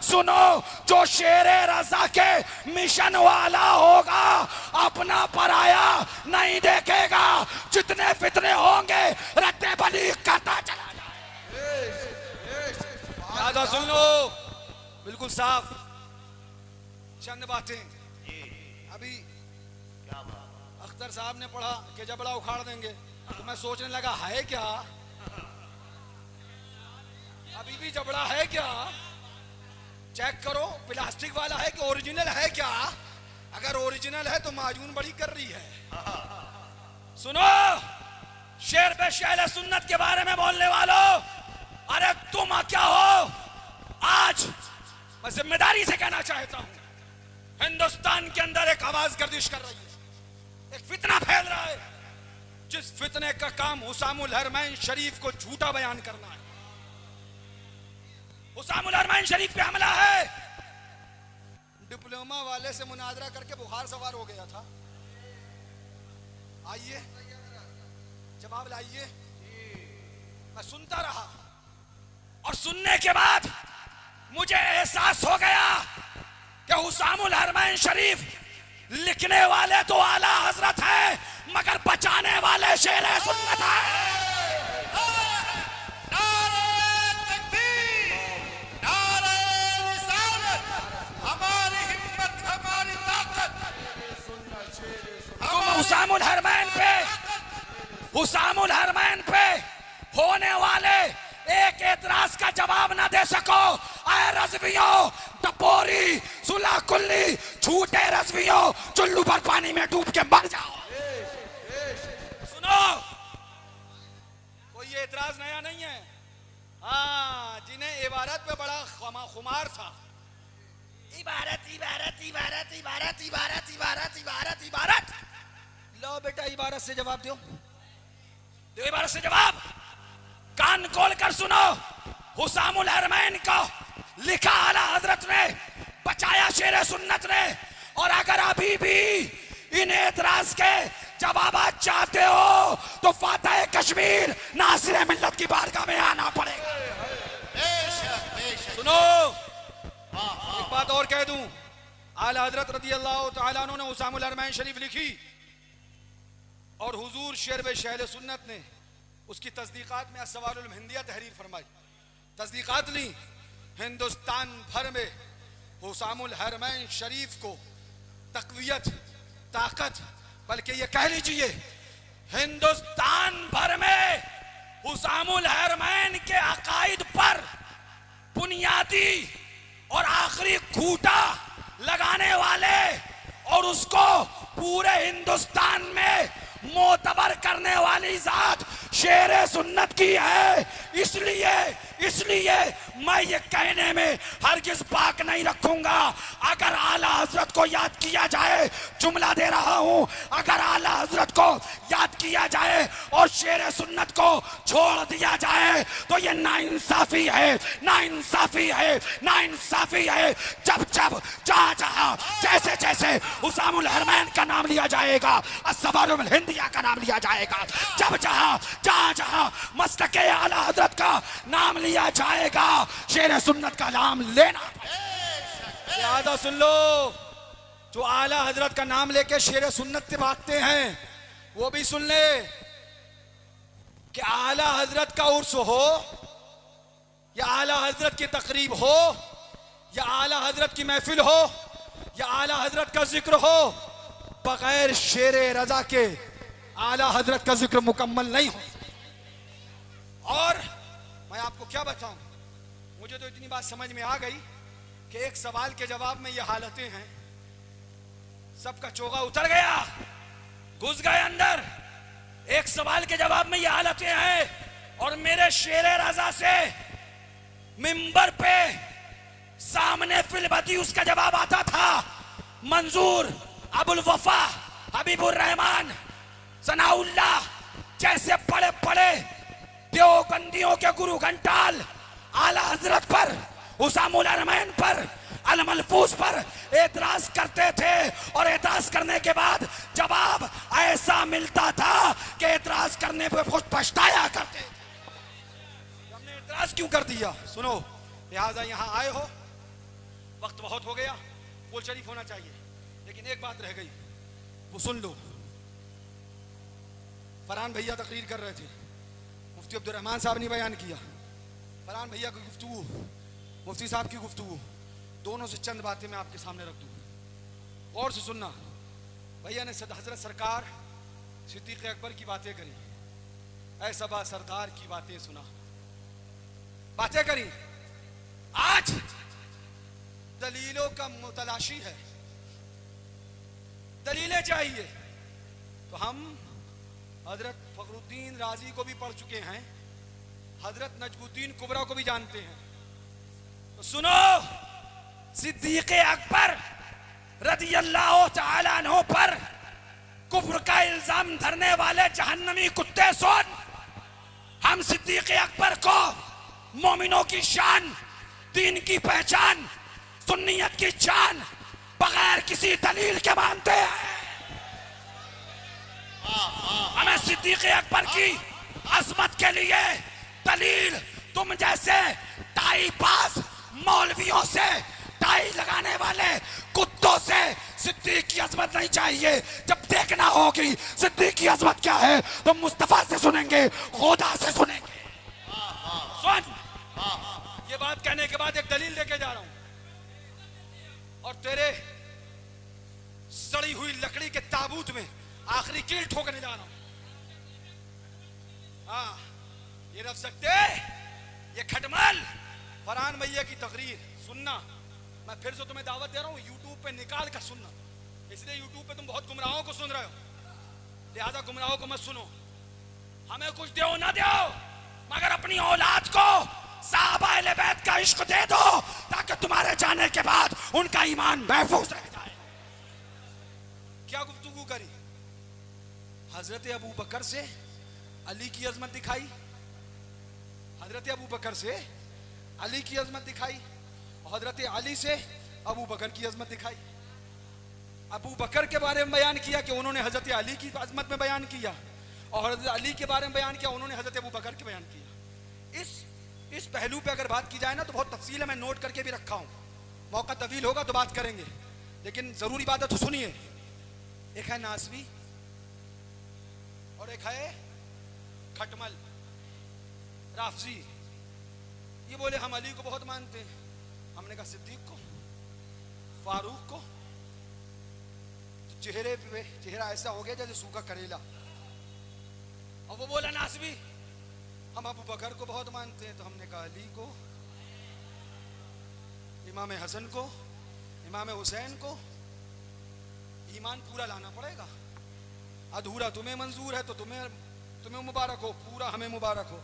सुनो, जो शेरे रजा के मिशन वाला होगा अपना पराया नहीं देखेगा। जितने फितने होंगे रद्दे बलीग करता चला जाए। ज्यादा सुन लो, बिल्कुल साफ चंद बातें। अभी अख्तर साहब ने पढ़ा कि जबड़ा उखाड़ देंगे, तो मैं सोचने लगा है क्या, अभी भी जबड़ा है क्या, चेक करो प्लास्टिक वाला है कि ओरिजिनल है क्या। अगर ओरिजिनल है तो माजून बड़ी कर रही है। सुनो, शेर पे शेर सुन्नत के बारे में बोलने वालों, अरे तुम क्या हो? आज मैं जिम्मेदारी से कहना चाहता हूं, हिंदुस्तान के अंदर एक आवाज गर्दिश कर रही है, एक फितना फैल रहा है, जिस फितने का काम हुसामुल हरमैन शरीफ को झूठा बयान करना है। हुसामुल हरमैन शरीफ पे हमला है। डिप्लोमा वाले से मुनाजरा करके बुखार सवार हो गया था। आइए जवाब लाइए। मैं सुनता रहा और सुनने के बाद मुझे एहसास हो गया कि हुसामुल हरमैन शरीफ लिखने वाले तो आला हजरत है, मगर बचाने वाले शेर सुन्नत है। हुसामुल हरमैन पे होने वाले एक एतराज का जवाब ना दे सको, आए रज़वियों, टपोरी, सुला कुल्ली, झूठे रज़वियों, चुल्लू पर पानी में डूब के मर जाओ। सुनो, कोई ये एतराज नया नहीं है। हाँ, जिन्हें इबारत पे बड़ा खुमार था, इबारत इबारत इबारत इबारत इबारत इबारत इबारत इबारत। लो बेटा इबारत से जवाब दो। दो इबारत से जवाब। कान खोल कर सुनो, हुसामुल हरमैन को लिखा आला हजरत ने, बचाया शेर सुन्नत ने। और अगर अभी भी इन एतराज के जवाब चाहते हो तो फातह कश्मीर नासिर मिल्लत की बारगाह में आना पड़ेगा। सुनो, एक बात और कह दूं, आला हजरत रज़ी अल्लाह तआला अन्हु ने हुसामुल हरमैन शरीफ लिखी और हुजूर शेर बे शेर सुन्नत ने उसकी तस्दीकात में अस्सवालुल हिंदिया तहरीर फरमाई, तस्दीकात ली। हिंदुस्तान भर में हुसामुल हरमैन शरीफ को तक़वियत, ताकत, बल्कि ये कह लीजिए हिंदुस्तान भर में हुसामुल हरमैन के अकाइद पर बुनियादी और आखिरी खूंटा लगाने वाले और उसको पूरे हिंदुस्तान में मोतबर करने वाली जात शेर सुन्नत की है। इसलिए मैं ये कहने में हरगिज बाक नहीं रखूंगा। अगर आला हजरत को याद किया जाए, जुमला दे रहा हूं, अगर आला हजरत को याद किया जाए और शेर सुन्नत को छोड़ दिया जाए तो ये नाइंसाफी है, नाइंसाफी है, नाइंसाफी है। जब जब जहां जहां जैसे जैसे हुसामुल हरमैन का नाम लिया जाएगा, अस्सवालुल हिंदिया का नाम लिया जाएगा, जब जहां जहां मसलके आला हजरत का नाम लिया जाएगा, शेर सुन्नत का नाम लेना। यादा सुन लो, जो आला हजरत का नाम लेके शेर सुन्नत से भागते हैं वो भी सुन ले कि आला हजरत का उर्स हो या आला हजरत की तकरीब हो या आला हजरत की महफिल हो या आला हजरत का जिक्र हो, बगैर शेर रजा के आला हजरत का जिक्र मुकम्मल नहीं हो। और मैं आपको क्या बताऊं, मुझे तो इतनी बात समझ में आ गई कि एक सवाल के जवाब में ये हालतें हैं, सबका चोगा उतर गया, घुस गए अंदर। एक सवाल के जवाब में ये हालतें हैं और मेरे शेर रजा से मिंबर पे सामने फिलबदी उसका जवाब आता था। मंजूर, अबुल वफा, हबीबुर रहमान, सनाउल्लाह जैसे बड़े बड़े देवबंदियों के गुरु घंटाल आला हजरत पर, हुसामुल हरमैन पर, अल मलफूज पर एतराज करते थे और एतराज करने के बाद जवाब ऐसा मिलता था कि एतराज करने पर कुछ पछताया करते थे। हमने एतराज क्यों कर दिया? सुनो, लिहाजा यहां आए हो, वक्त बहुत हो गया, बोल शरीफ होना चाहिए, लेकिन एक बात रह गई, वो सुन लो। फरहान भैया तकरीर कर रहे थे, मुफ्ती अब्दुर्रहमान साहब ने बयान किया। फरहान भैया की गुफ्तगू, मुफ्ती साहब की गुफ्तगू, दोनों से चंद बातें मैं आपके सामने रख दूं, गौर से सुनना। भैया ने हजरत सरकार सिद्दीक़ अकबर की बातें करी, ऐ सबा सरदार की बातें सुना, बातें करी। आज दलीलों का मुतलाशी है, दलीलें चाहिए, तो हम हजरत फखरुद्दीन राजी को भी पढ़ चुके हैं, हजरत नजमुद्दीन कुबरा को भी जानते हैं। तो सुनो, सिद्दीक़ अकबर रज़ियल्लाहु तआला अन्हु पर कुफ्र का इल्जाम धरने वाले जहन्नमी कुत्ते सुन, हम सिद्दीक़ अकबर को मोमिनों की शान, दीन की पहचान, सुन्नियत की जान, बगैर किसी दलील के मानते हैं। हमें सिद्दीक़ अकबर की अजमत के लिए दलील तुम जैसे टाई पास मौलवियों से, टाई लगाने वाले कुत्तों से सिद्दीक़ की अजमत नहीं चाहिए। जब देखना होगी सिद्दीक़ की अजमत क्या है तो मुस्तफा से सुनेंगे, खुदा से सुनेंगे। सुन, ये बात कहने के बाद एक दलील लेके जा रहा हूं, और तेरे सड़ी हुई लकड़ी के ताबूत में आखिरी कील ठोकने जा रहा हूं। हाँ, ये रफ सकते, ये खटमल फरहान भैया की तकरीर सुनना। मैं फिर से तुम्हें दावत दे रहा हूं, यूट्यूब पे निकाल कर सुनना, इसलिए यूट्यूब पे तुम बहुत गुमराहों को सुन रहे हो, लिहाजा गुमराहों को मत सुनो। हमें कुछ दो ना दो, मगर अपनी औलाद को साहबा अहले बैत का इश्क दे दो, ताकि तुम्हारे जाने के बाद उनका ईमान महफूज रह जाए। क्या गुफ्तगू करी, हजरत अबू बकर से अली की अजमत दिखाई, हजरत अबू बकर से अली की अजमत दिखाई, हजरत अली से अबू बकर की अजमत दिखाई। अबू बकर के बारे में बयान किया कि उन्होंने हजरत अली की अजमत में बयान किया, और हजरत अली के बारे में बयान किया, उन्होंने हजरत अबू बकर के बयान किया। इस पहलू पे अगर बात की जाए ना तो बहुत तफसील है, मैं नोट करके भी रखा हूं, मौका तवील होगा तो बात करेंगे, लेकिन जरूरी बात है तो सुनिए। एक है नासवी और एक है खटमल राफजी। ये बोले हम अली को बहुत मानते हैं, हमने कहा सिद्दीक को, फारूक को, तो चेहरे पे चेहरा ऐसा हो गया जैसे सूखा करेला। और वो बोला नासवी हम अबू बकर को बहुत मानते हैं, तो हमने कहा अली को, इमाम हसन को, इमाम हुसैन को। ईमान पूरा लाना पड़ेगा, अधूरा तुम्हें मंजूर है तो तुम्हें मुबारक हो, पूरा हमें मुबारक हो।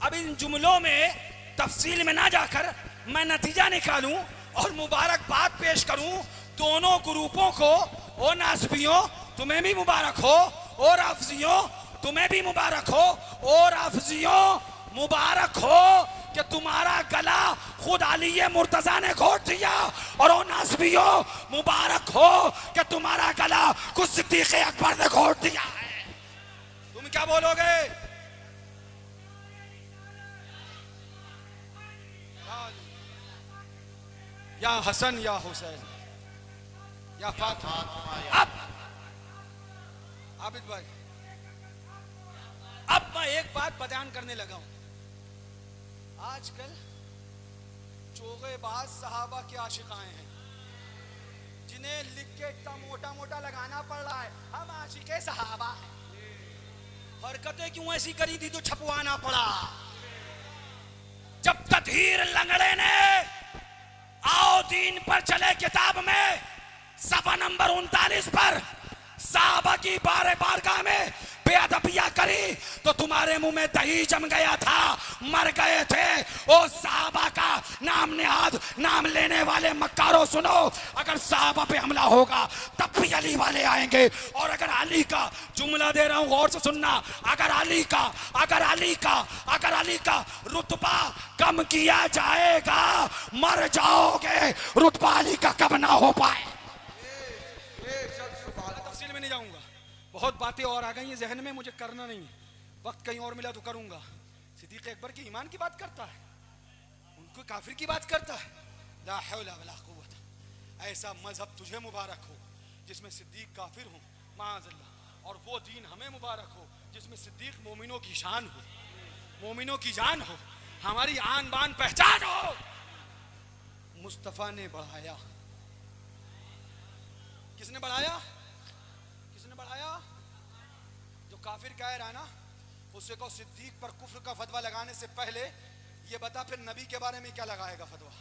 अब इन जुमलों में तफसील में ना जाकर मैं नतीजा निकालूं और मुबारकबाद पेश करूं दोनों ग्रुपों को। ओ नासबियों तुम्हें भी मुबारक हो, और आफजियों तुम्हें भी मुबारक हो, और आफजियों मुबारक हो कि तुम्हारा गला खुद अली मुर्तजा ने घोट दिया, और ओ नासबियों मुबारक हो कि तुम्हारा गला खुद सिद्दीक़ अकबर ने घोट दिया है। तुम क्या बोलोगे? या हसन या हुसैन या फातिमा। अब आबिद भाई, अब मैं एक बात बयान करने लगा हूं। आजकल चोगेबाज सहाबा के आशिकाएं हैं, जिन्हें लिख के इतना मोटा मोटा लगाना पड़ रहा है हम आशिके सहाबा हैं। हरकतें क्यों ऐसी करी थी तो छपवाना पड़ा। जब ततहीर लंगड़े ने आओ दीन पर चले किताब में सफा नंबर 39 पर साहबा की बारगाह में बेअदबिया करी तो तुम्हारे मुंह में दही जम गया था, मर गए थे। ओ साहबा का नाम नेहाद नाम लेने वाले मक्कारों सुनो, अगर साहबा पे हमला होगा तब भी अली वाले आएंगे। और अगर अली का जुमला दे रहा हूं, गौर से सुनना, अगर अली का रुतबा कम किया जाएगा मर जाओगे, रुतबा अली का कम ना हो पाए। तफसील में नहीं जाऊंगा, बहुत बातें और आ गई हैं जहन में, मुझे करना नहीं है, वक्त कहीं और मिला तो करूंगा। सिद्दीक़ अकबर के ईमान की बात करता है, उनको काफिर की बात करता है, ला हौला वला कुव्वत, ऐसा मजहब तुझे मुबारक हो जिसमें सिद्दीक काफिर हो माअज़ल्लाह, और वो दीन हमें मुबारक हो जिसमें सिद्दीक मोमिनों की शान हो, मोमिनों की जान हो, हमारी आन बान पहचान हो। मुस्तफा ने बढ़ाया, किसने बढ़ाया? किसने बढ़ाया? जो काफिर कह रहा है ना, उसे को सिद्दीक पर कुफ्र का फतवा लगाने से पहले ये बता फिर नबी के बारे में क्या लगाएगा फतवा?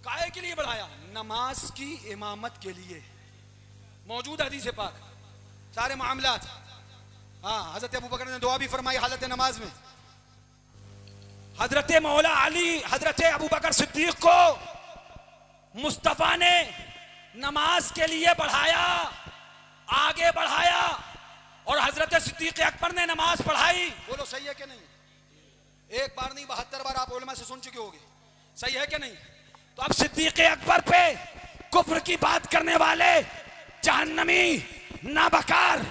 काहे के लिए बढ़ाया? नमाज की इमामत के लिए। मौजूद हदीस पाक सारे मामलात। हाँ, हजरत अबू बकर ने दुआ भी फरमाई हालत नमाज में। हजरत मौला अली, हजरत अबू बकर सिद्दीक को मुस्तफा ने नमाज के लिए बढ़ाया, आगे बढ़ाया, और हजरत सिद्दीक अकबर ने नमाज पढ़ाई। बोलो सही है कि नहीं? एक बार नहीं 72 बार आप उलमा से सुन चुके होंगे, सही है कि नहीं? तो अब सिद्दीक अकबर पे कुफ्र की बात करने वाले जहन्नमी, नाबकार,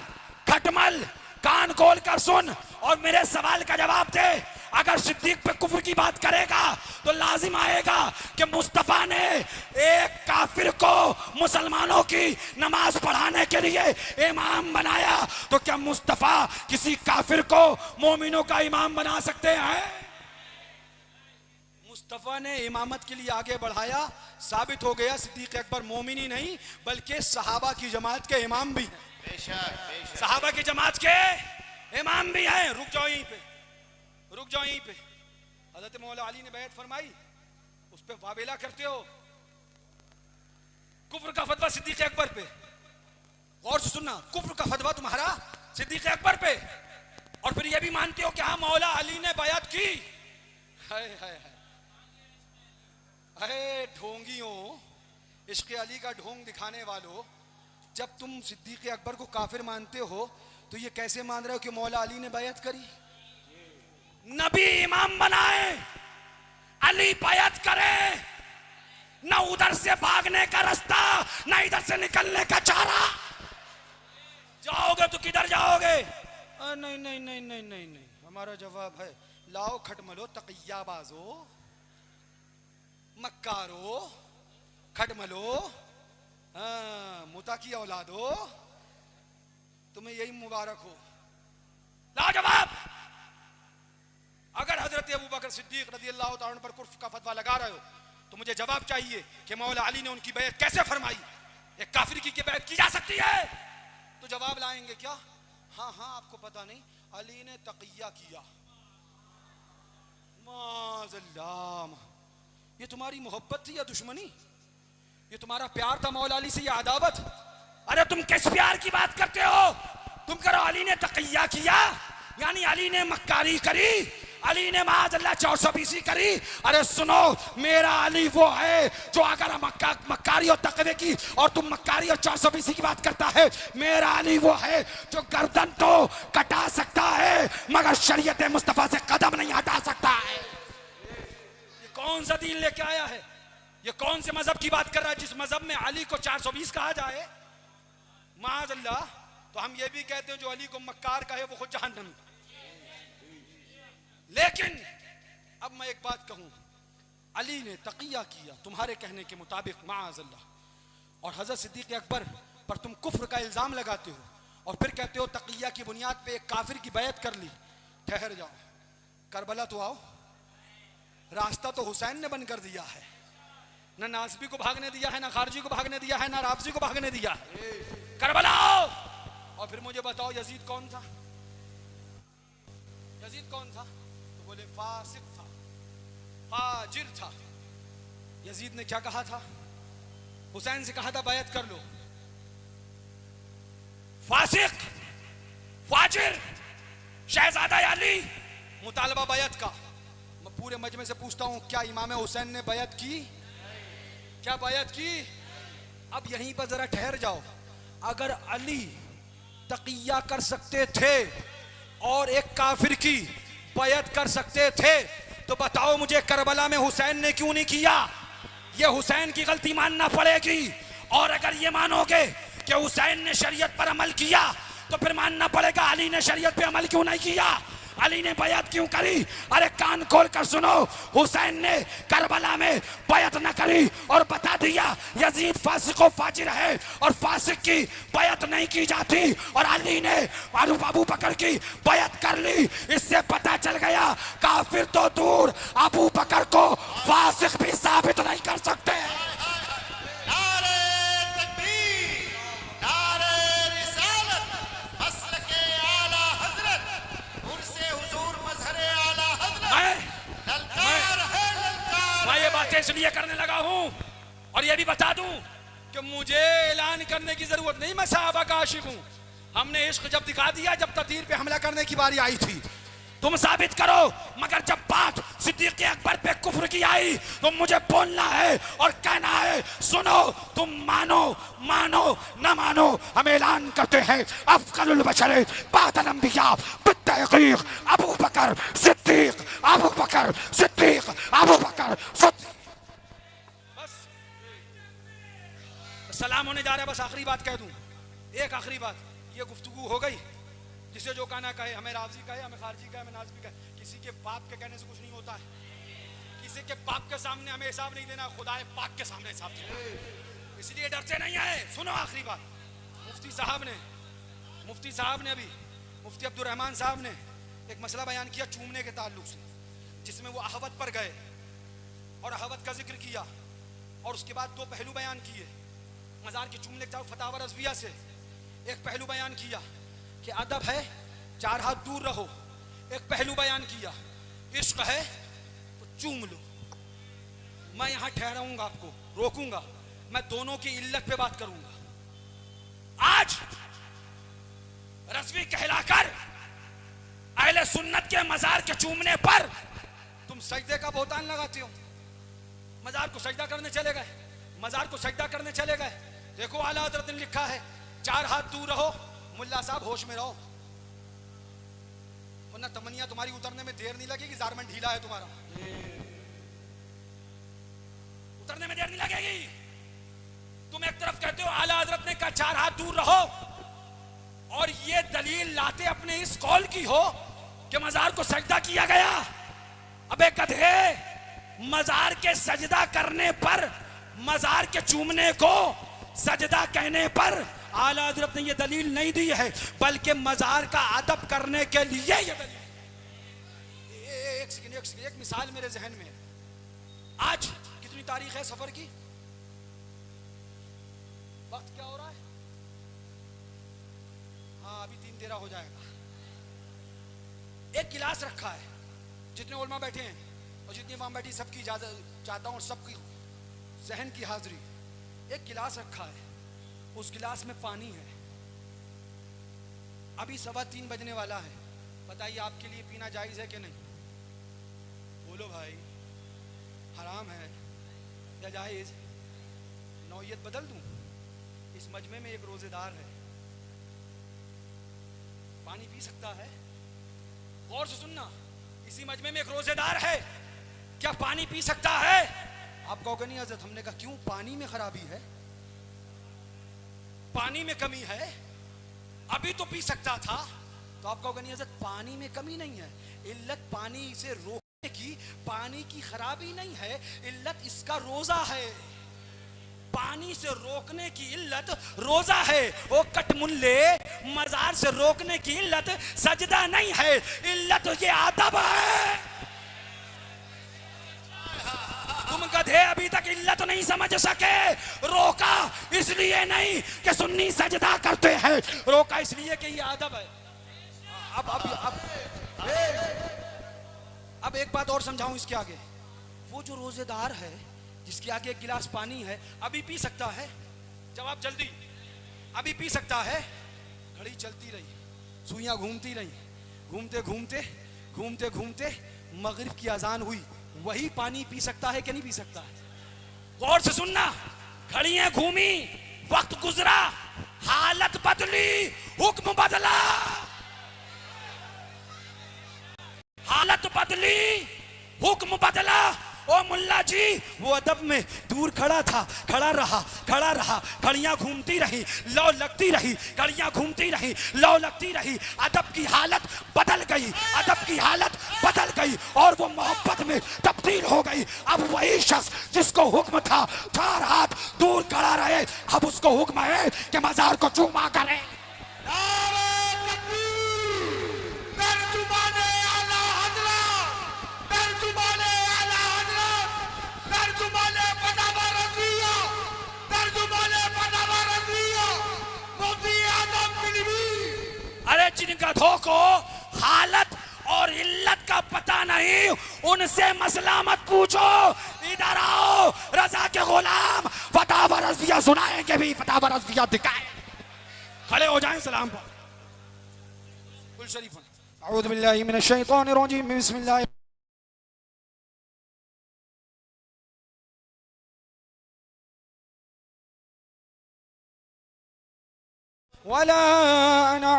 खटमल, कान खोल कर सुन और मेरे सवाल का जवाब दे। अगर सिद्दीक पे कुफ्र की बात करेगा तो लाजिम आएगा कि मुस्तफा ने एक काफिर को मुसलमानों की नमाज पढ़ाने के लिए इमाम बनाया, तो क्या मुस्तफा किसी काफिर को मोमिनों का इमाम बना सकते हैं? मुस्तफा ने इमामत के लिए आगे बढ़ाया, साबित हो गया सिद्दीक अकबर मोमिन ही नहीं बल्कि सहाबा की जमात के इमाम भी हैं। सहाबा की जमात के इमाम भी हैं। रुक जाओ यहीं पे, रुक जाओ यहीं पे। हजरत मौला अली ने बैत फरमाई, उस पे वाबेला करते हो कुफ्र का फतवा सिद्दीक अकबर पे। गौर से सुनना, कुफ्र का फतवा तुम्हारा सिद्दीक अकबर पे, और फिर ये भी मानते हो कि हाँ मौला अली ने बयात की। हाय हाय हाय, अरे ढोंगियों, इश्क़ अली का ढोंग दिखाने वालों, जब तुम सिद्दीक अकबर को काफिर मानते हो तो ये कैसे मान रहे हो कि मौला अली ने बयात करी? नबी इमाम बनाए, अली बयात करे, न उधर से भागने का रास्ता न इधर से निकलने का चारा। जाओगे तो किधर जाओगे? नहीं नहीं नहीं नहीं नहीं नहीं, हमारा जवाब है लाओ खटमलो, तकियाबाजो, मक्कारो, खटमलो, मुता की औलादो, तुम्हें यही मुबारक हो। लाओ जवाब। अगर हजरत अबू बकर सिद्दीक रज़ी अल्लाह तआला पर कुफ्र का फतवा लगा रहे हो तो मुझे जवाब चाहिए कि मौला अली ने उनकी बैत कैसे फरमाई? एक काफिर की बैत की जा सकती है? तो जवाब लाएंगे क्या? हाँ हाँ, आपको पता नहीं, अली ने तकिया किया। माज़ल्लाह, ये तुम्हारी मोहब्बत थी या दुश्मनी? ये तुम्हारा प्यार था मौला अली से या अदावत? अरे तुम किस प्यार की बात करते हो? तुम करो अली ने तकिया किया, यानी अली ने मक्कारी करी, अली ने माज़अल्लाह 420 करी। अरे सुनो, मेरा अली वो है जो अगर मक्कारी और तकवे की और तुम मक्कारी और 420 की बात करता है, मेरा अली वो है जो गर्दन तो कटा सकता है मगर शरीयत मुस्तफा से कदम नहीं हटा सकता है। ये कौन सा दीन लेके आया है? ये कौन से मजहब की बात कर रहा है जिस मजहब में अली को 420 कहा जाए? माज़अल्लाह, तो हम ये भी कहते हैं जो अली को मक्कार कहे वो खुद जहन्नमी। लेकिन अब मैं एक बात कहूं, अली ने तकिया किया तुम्हारे कहने के मुताबिक माअज़ल्लाह, और हजरत सिद्दीक अकबर पर तुम कुफ्र का इल्जाम लगाते हो और फिर कहते हो तकिया की बुनियाद पे एक काफिर की बैत कर ली। ठहर जाओ, करबला तो आओ, रास्ता तो हुसैन ने बंद कर दिया है। ना नासबी को भागने दिया है, ना खारजी को भागने दिया है, ना राफजी को भागने दिया है। करबला आओ और फिर मुझे बताओ यजीद कौन था? यजीद कौन था? तो बोले फासिक था, फाजिर था। यजीद ने क्या कहा था? हुसैन से कहा था बैत कर लो। फासिक, फाजिर, शहजादा अली, मुतालबा बैत का। मैं पूरे मजमे से पूछता हूं, क्या इमाम हुसैन ने बैत की? क्या बैत की? अब यहीं पर जरा ठहर जाओ। अगर अली तकिया कर सकते थे और एक काफिर की बैत कर सकते थे तो बताओ मुझे करबला में हुसैन ने क्यों नहीं किया? ये हुसैन की गलती मानना पड़ेगी। और अगर ये मानोगे कि हुसैन ने शरीयत पर अमल किया तो फिर मानना पड़ेगा अली ने शरीयत पे अमल क्यों नहीं किया, अली ने बैत क्यों करी। अरे कान खोल कर सुनो, हुसैन ने करबला में बैत न करी और बता दिया यजीद फासिक व फाजिर है और फासिक की बैत नहीं की जाती, और अली ने अबू बकर की बैत कर ली। इससे पता चल गया काफिर तो दूर, अबू बकर को फासिक भी साबित नहीं कर सकते। नारे तकबीर, नारे रिसालत, मसलके आला हजरत, उर्से हुजूर मजहरे आला हजरत, ललकार है ललकार। मैं ये बातें इसलिए करने लगा हूं और ये भी बता दूं कि मुझे ऐलान करने की जरूरत नहीं, मैं सहाबा का आशिक हूं। हमने इश्क जब दिखा दिया जब ततीर पे हमला करने की बारी आई थी। तुम साबित करो, मगर जब बात सिद्दीक अकबर पे कुफ्र की आई तो मुझे बोलना है और कहना है सुनो, तुम मानो मानो न मानो, हम ऐलान करते हैं अफजलुल बशर बादल अंबिया बित्तहकीक अबू बकर सिद्दीक, अबू बकर सिद्दीक, अबू बकर सिद्दीक। बस सलाम होने जा रहा है, बस आखिरी बात कह दूं, एक आखिरी बात। ये गुफ्तगू हो गई, जिसे जो कहना कहे, हमें रावजी कहे, हमें खारजी कहे, हमें नाज़मी कहे, किसी के बाप के कहने से कुछ नहीं होता है। किसी के बाप के सामने हमें हिसाब नहीं देना, खुदाए पाक के सामने हिसाब देना, इसलिए डरते नहीं आए। सुनो आखिरी बात, मुफ्ती साहब ने अभी मुफ्ती अब्दुर्रहमान साहब ने एक मसला बयान किया चूमने के ताल्लुक से, जिसमें वो अहवत पर गए और अहवत का जिक्र किया, और उसके बाद दो पहलू बयान किए मजार के चूमने के, फतावा रज़विया से एक पहलू बयान किया कि अदब है 4 हाथ दूर रहो, एक पहलू बयान किया इश्क है तो चूम लो। मैं यहां ठहराऊंगा, आपको रोकूंगा, मैं दोनों की इल्लत पे बात करूंगा। आज रज़वी कहलाकर अहले सुन्नत के मजार के चूमने पर तुम सजदे का बोतान लगाते हो, मजार को सजदा करने चले गए, मजार को सजदा करने चले गए। देखो आला हज़रत ने लिखा है 4 हाथ दूर रहो, मुल्ला साहब होश में रहो, वरना तमन्निया तुम्हारी उतरने में देर नहीं लगेगी, जारमन ढीला है तुम्हारा, उतरने में देर नहीं लगेगी। तुम एक तरफ कहते हो आला हज़रत ने कहा 4 हाथ दूर रहो, और ये दलील लाते अपने इस कौल की हो कि मजार को सजदा किया गया। अबे गधे, मजार के सजदा करने पर, मजार के चूमने को सजदा कहने पर आला हज़रत ने ये दलील नहीं दी है, बल्कि मजार का अदब करने के लिए ये दलील। एक सेकंड, एक मिसाल मेरे जहन में है। आज कितनी तारीख है सफर की? वक्त क्या हो रहा है? हाँ, अभी 3:13 हो जाएगा। एक गिलास रखा है, जितने उलमा बैठे हैं और जितनी इमाम बैठी, सबकी इजाजत चाहता हूँ, सबकी जहन की हाजिरी। एक गिलास रखा है, उस गिलास में पानी है, अभी 3:15 बजने वाला है। बताइए आपके लिए पीना जायज है कि नहीं? बोलो भाई, हराम है या जायज? नौयत बदल दूं? इस मजमे में एक रोजेदार है, पानी पी सकता है? गौर से सुनना, इसी मजमे में एक रोजेदार है, क्या पानी पी सकता है? आप कहोगे नहीं हजरत, हमने कहा क्यों, पानी में खराबी है, पानी में कमी है, अभी तो पी सकता था। तो आप कहोगे नहीं हजरत, पानी में कमी नहीं है, इल्लत पानी से रोकने की, पानी की खराबी नहीं है, इल्लत इसका रोजा है, पानी से रोकने की इल्लत रोजा है। ओ कटमुल्ले, मजार से रोकने की इल्लत सजदा नहीं है, इल्लत ये आदब है। तुम गधे अभी तक इल्लत नहीं समझ सके। रोका इसलिए नहीं कि सुन्नी सजदा करते हैं, रोका इसलिए कि ये आदब है। अब एक बात और समझाऊं इसके आगे। वो जो रोजेदार है, जिसके आगे एक गिलास पानी है, अभी पी सकता है? जवाब जल्दी, अभी पी सकता है? घड़ी चलती रही, सुइयां घूमती रही, घूमते घूमते घूमते घूमते मगरिब की अजान हुई, वही पानी पी सकता है कि नहीं पी सकता है? गौर से सुनना, घड़ियां घूमी, वक्त गुजरा, हालत बदली, हुक्म बदला, हालत बदली, हुक्म बदला, ओ मुल्ला जी, वो अदब में दूर खड़ा था, खड़ा रहा, घड़ियां घूमती रही, लौ लगती रही, घड़ियां घूमती रही, लौ लगती रही, अदब की हालत बदल गई, अदब की हालत बदल गई और वो मोहब्बत में तब्दील हो गई। अब वही शख्स जिसको हुक्म था 4 हाथ दूर खड़ा रहे, अब उसको हुक्म है कि मजार को चूमा करे। अरे जिनका धोखो हालत और इल्लत का पता नहीं, उनसे मसला मत पूछो, इधर आओ रजा के गुलाम, फतावा रज़विया सुनाएंगे भी, फतावा रज़विया दिखाए। खड़े हो जाएं सलाम पर। कुल शरीफ अऊज़ु बिल्लाहि मिनश शैतानिर रजीम, बिस्मिल्लाह। वला अना